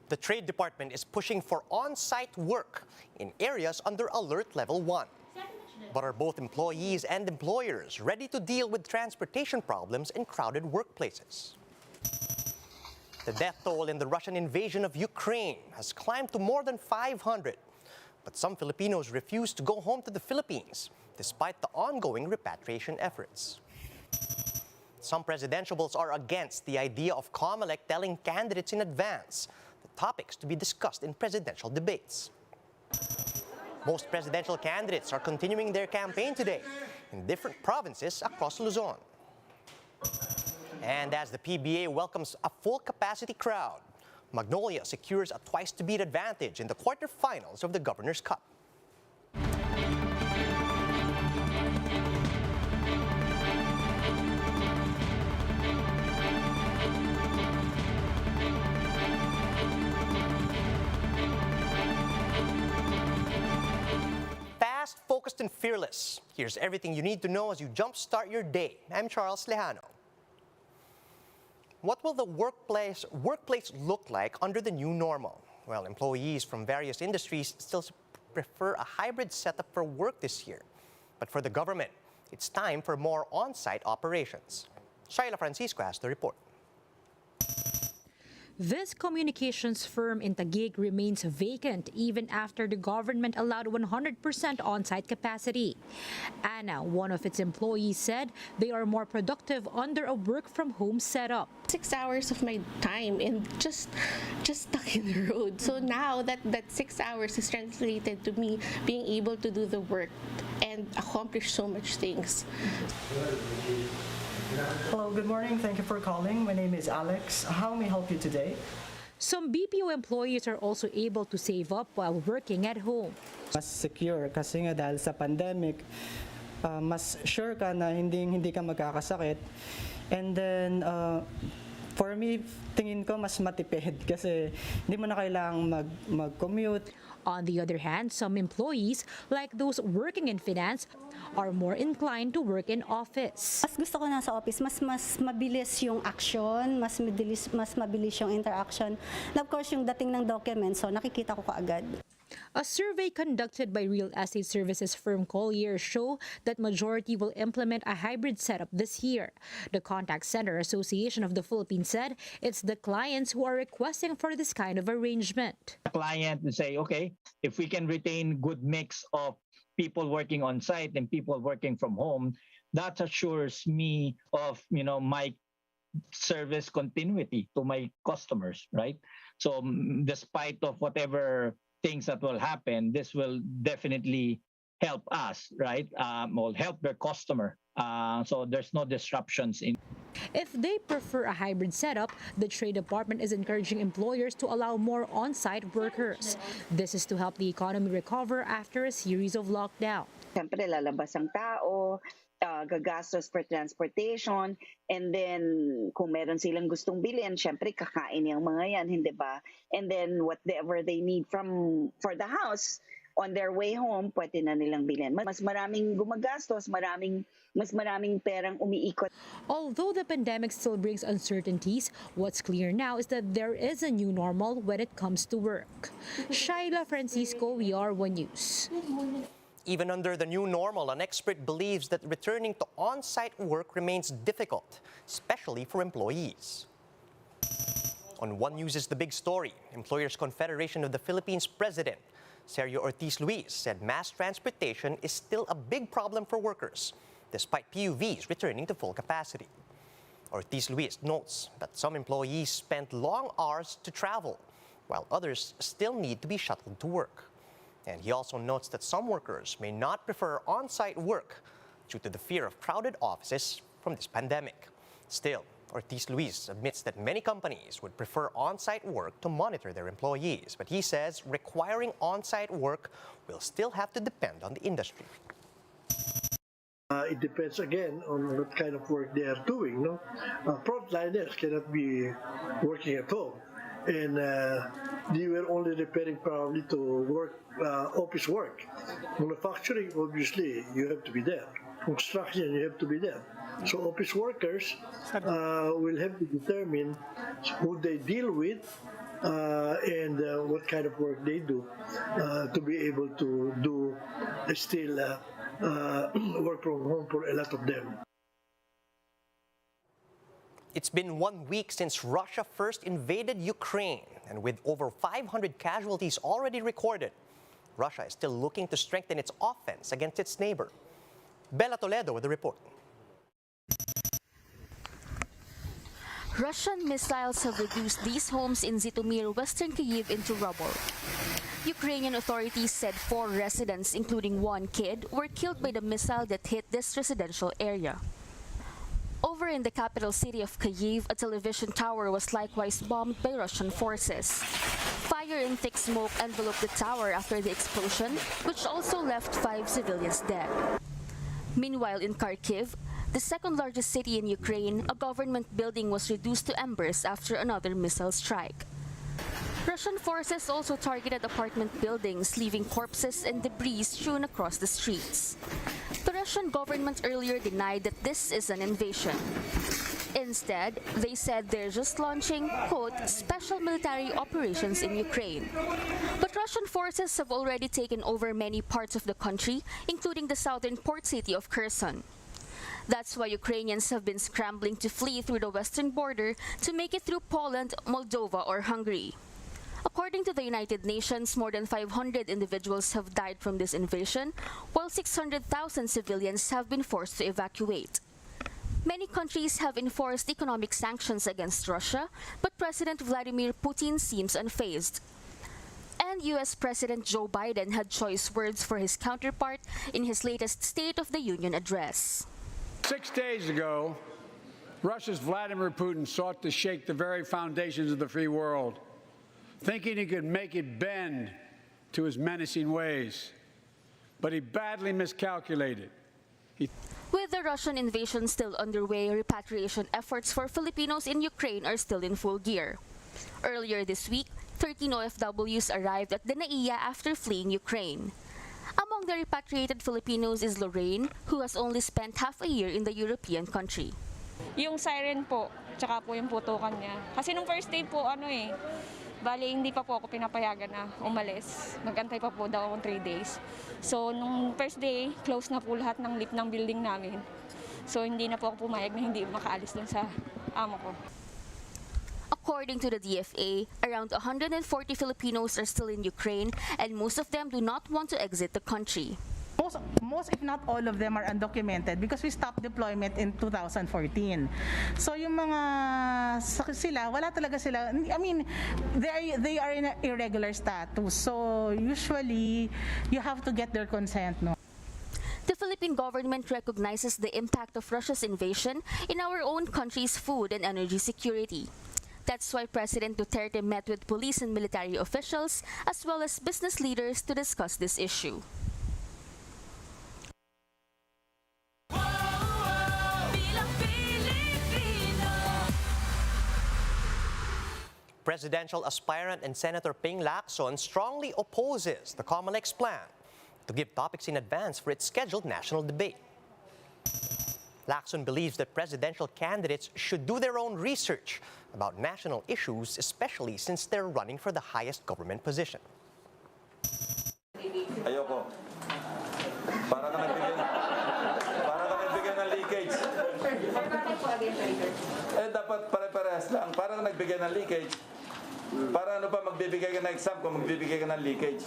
The Trade Department is pushing for on-site work in areas under Alert Level 1. But are both employees and employers ready to deal with transportation problems in crowded workplaces? The death toll in the Russian invasion of Ukraine has climbed to more than 500. But some Filipinos refuse to go home to the Philippines despite the ongoing repatriation efforts. Some presidentiables are against the idea of COMELEC telling candidates in advance the topics to be discussed in presidential debates. Most presidential candidates are continuing their campaign today in different provinces across Luzon. And as the PBA welcomes a full-capacity crowd, Magnolia secures a twice-to-beat advantage in the quarterfinals of the Governor's Cup. Fast, focused, and fearless. Here's everything you need to know as you jumpstart your day. I'm Charles Lejano. What will the workplace look like under the new normal? Well, employees from various industries still prefer a hybrid setup for work this year. But for the government, it's time for more on-site operations. Shaila Francisco has the report. This communications firm in Taguig remains vacant even after the government allowed 100% on-site capacity. Anna, one of its employees, said they are more productive under a work-from-home setup. 6 hours of my time and just stuck in the road. So now that 6 hours is translated to me being able to do the work and accomplish so much things. Hello, good morning. Thank you for calling. My name is Alex. How may I help you today? Some BPO employees are also able to save up while working at home. Mas secure kasi nga dahil sa pandemic, mas sure ka na hindi ka magkakasakit. And then, for me, tingin ko mas matipid kasi hindi mo na kailangang mag-commute. On the other hand, some employees, like those working in finance, are more inclined to work in office. Mas gusto ko nasa office, mas mabilis yung action, mas mabilis yung interaction. And of course, yung dating ng documents, so nakikita ko kaagad. A survey conducted by real estate services firm Collier show that majority will implement a hybrid setup this year. The Contact Center Association of the Philippines said it's the clients who are requesting for this kind of arrangement. A client will say, okay, if we can retain good mix of people working on site and people working from home, that assures me of my service continuity to my customers, right? So despite of whatever things that will happen, this will definitely help us, right? Will help their customer. So there's no disruptions in. If they prefer a hybrid setup, the Trade Department is encouraging employers to allow more on-site workers. This is to help the economy recover after a series of lockdowns. Siyempre, lalabas ang tao, gagastos for transportation, and then kung meron silang gustong bilhin, siyempre kakain yung mga yan, hindi ba? And then whatever they need for the house, on their way home, pwede na nilang bilhin. Mas maraming gumagastos, mas maraming perang umiikot. Although the pandemic still brings uncertainties, what's clear now is that there is a new normal when it comes to work. Shaila Francisco, VR1 News. Even under the new normal, an expert believes that returning to on-site work remains difficult, especially for employees. On One News is the big story. Employers Confederation of the Philippines president, Sergio Ortiz Luis, said mass transportation is still a big problem for workers, despite PUVs returning to full capacity. Ortiz Luis notes that some employees spend long hours to travel, while others still need to be shuttled to work. And he also notes that some workers may not prefer on-site work due to the fear of crowded offices from this pandemic. Still, Ortiz Luis admits that many companies would prefer on-site work to monitor their employees, but he says requiring on-site work will still have to depend on the industry. It depends again on what kind of work they are doing. No, frontliners cannot be working at home, and they were only repairing probably to work office work. Manufacturing, obviously, you have to be there. Construction, you have to be there. So office workers will have to determine who they deal with and what kind of work they do to be able to do still work from home for a lot of them. It's been 1 week since Russia first invaded Ukraine, and with over 500 casualties already recorded, Russia is still looking to strengthen its offense against its neighbor. Bella Toledo with the report. Russian missiles have reduced these homes in Zhytomyr, western Kyiv, into rubble. Ukrainian authorities said 4 residents, including 1 kid, were killed by the missile that hit this residential area. Over in the capital city of Kyiv, a television tower was likewise bombed by Russian forces. Fire and thick smoke enveloped the tower after the explosion, which also left 5 civilians dead. Meanwhile, in Kharkiv, the second largest city in Ukraine, a government building was reduced to embers after another missile strike. Russian forces also targeted apartment buildings, leaving corpses and debris strewn across the streets. The Russian government earlier denied that this is an invasion. Instead, they said they're just launching, quote, special military operations in Ukraine. But Russian forces have already taken over many parts of the country, including the southern port city of Kherson. That's why Ukrainians have been scrambling to flee through the western border to make it through Poland, Moldova, or Hungary. According to the United Nations, more than 500 individuals have died from this invasion, while 600,000 civilians have been forced to evacuate. Many countries have enforced economic sanctions against Russia, but President Vladimir Putin seems unfazed. And U.S. President Joe Biden had choice words for his counterpart in his latest State of the Union address. 6 days ago, Russia's Vladimir Putin sought to shake the very foundations of the free world, thinking he could make it bend to his menacing ways. But he badly miscalculated. With the Russian invasion still underway, repatriation efforts for Filipinos in Ukraine are still in full gear. Earlier this week, 13 OFWs arrived at Danaiya after fleeing Ukraine. Among the repatriated Filipinos is Lorraine, who has only spent half a year in the European country. Yung siren po, tsaka po yung putukan niya. Kasi nung first day po, bali hindi pa po ako pinapayagan na umalis. Magantay pa po daw akong 3 days. So, nung first day, close na po lahat ng lift ng building namin. So, hindi na po ako pumayag na hindi makaalis dun sa amo ko. According to the DFA, around 140 Filipinos are still in Ukraine, and most of them do not want to exit the country. Most, if not all of them, are undocumented because we stopped deployment in 2014. So yung mga sila, wala talaga sila. I mean, they are in irregular status. So usually, you have to get their consent, no? The Philippine government recognizes the impact of Russia's invasion in our own country's food and energy security. That's why President Duterte met with police and military officials as well as business leaders to discuss this issue. Presidential aspirant and Senator Ping Lacson strongly opposes the COMELEC's plan to give topics in advance for its scheduled national debate. Lacson believes that presidential candidates should do their own research about national issues, especially since they're running for the highest government position. Ayoko. Para ka nagbigay ng leakage. Dapat pare-parehas lang. Para ka nagbigay ng leakage. Para ano pa magbibigay ka ng exam kung magbibigay ka ng leakage?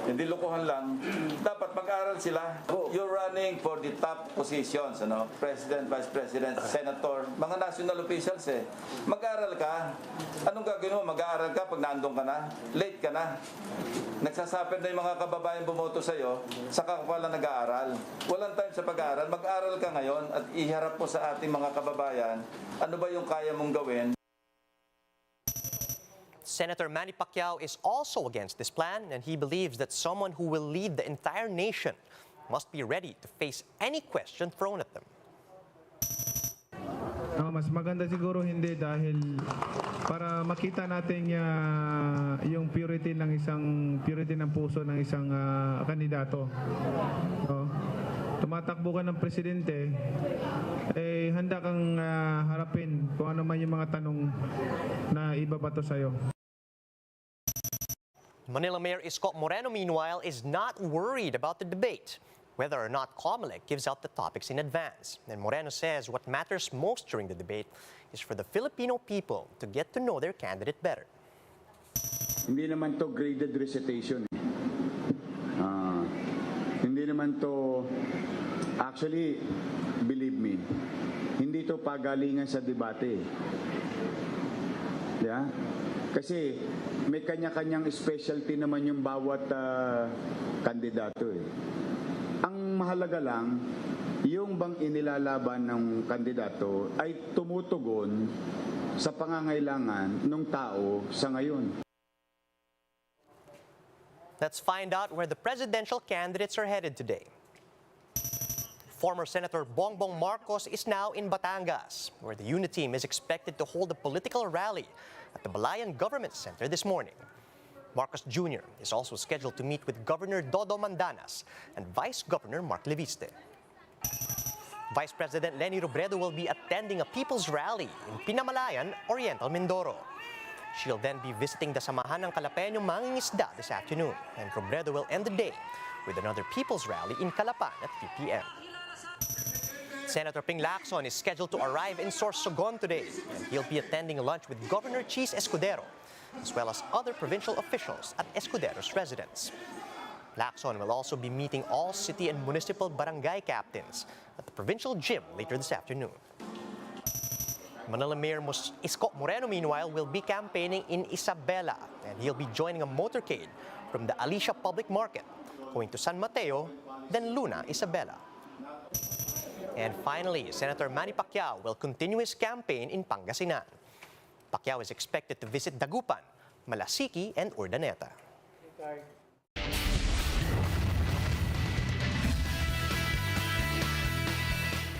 Hindi lokohan lang. Dapat mag-aral sila. You're running for the top positions, President, Vice President, Senator, mga national officials Mag-aral ka. Anong gagawin mo? Mag-aaral ka pag naandun ka na? Late ka na? Nagsasapit na yung mga kababayan bumoto sa'yo, saka ka pala nag-aaral. Walang time sa pag-aaral. Mag-aaral ka ngayon at iharap mo sa ating mga kababayan, ano ba yung kaya mong gawin? Senator Manny Pacquiao is also against this plan, and he believes that someone who will lead the entire nation must be ready to face any question thrown at them. Mas maganda siguro hindi dahil para makita natin yung purity ng puso ng isang kandidato. tumatakbo ka ng presidente, handa kang harapin kung ano man yung mga tanong na ibabato sa'yo. Manila Mayor Isko Moreno, meanwhile, is not worried about the debate, whether or not COMELEC gives out the topics in advance. And Moreno says what matters most during the debate is for the Filipino people to get to know their candidate better. Hindi naman to graded recitation. Hindi naman to, actually, believe me, hindi to pagalingan sa debate. Yeah? Kasi may kanya-kanyang specialty naman yung bawat kandidato eh. Ang mahalaga lang, yung bang inilalaban ng kandidato ay tumutugon sa pangangailangan ng tao sa ngayon. Let's find out where the presidential candidates are headed today. Former Senator Bongbong Marcos is now in Batangas, where the UNIT team is expected to hold a political rally at the Balayan Government Center this morning. Marcos Jr. is also scheduled to meet with Governor Dodo Mandanas and Vice Governor Mark Leviste. Vice President Leni Robredo will be attending a people's rally in Pinamalayan, Oriental Mindoro. She'll then be visiting the Samahan ng Kalapeñong Mangingisda this afternoon, and Robredo will end the day with another people's rally in Calapan at 3 p.m. Senator Ping Lacson is scheduled to arrive in Sorsogon today, and he'll be attending lunch with Governor Cheese Escudero, as well as other provincial officials at Escudero's residence. Lacson will also be meeting all city and municipal barangay captains at the provincial gym later this afternoon. Manila Mayor Isko Moreno, meanwhile, will be campaigning in Isabela, and he'll be joining a motorcade from the Alicia Public Market, going to San Mateo, then Luna, Isabela. And finally, Senator Manny Pacquiao will continue his campaign in Pangasinan. Pacquiao is expected to visit Dagupan, Malasiki, and Urdaneta.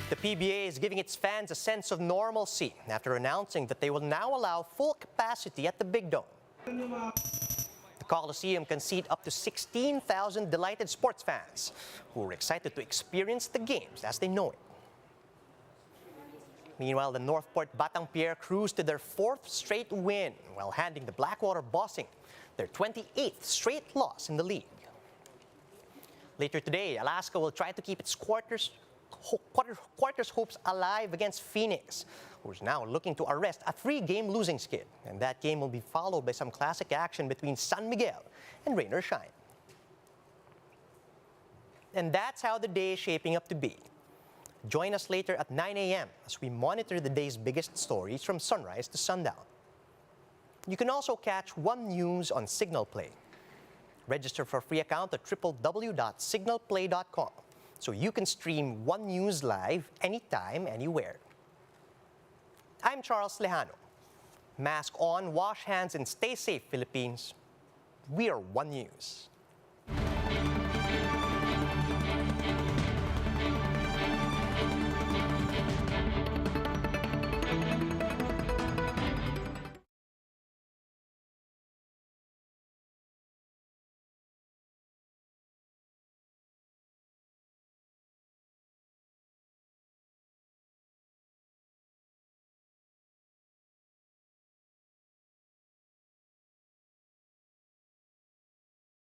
The PBA is giving its fans a sense of normalcy after announcing that they will now allow full capacity at the Big Dome. The Coliseum can seat up to 16,000 delighted sports fans who are excited to experience the games as they know it. Meanwhile, the Northport Batang Pier cruised to their 4th straight win while handing the Blackwater Bossing their 28th straight loss in the league. Later today, Alaska will try to keep its quarters hopes alive against Phoenix, who's now looking to arrest a 3-game losing skid. And that game will be followed by some classic action between San Miguel and Rain or Shine. And that's how the day is shaping up to be. Join us later at 9 a.m. as we monitor the day's biggest stories from sunrise to sundown. You can also catch One News on Signal Play. Register for a free account at www.signalplay.com so you can stream One News live anytime, anywhere. I'm Charles Lejano. Mask on, wash hands, and stay safe, Philippines. We are One News.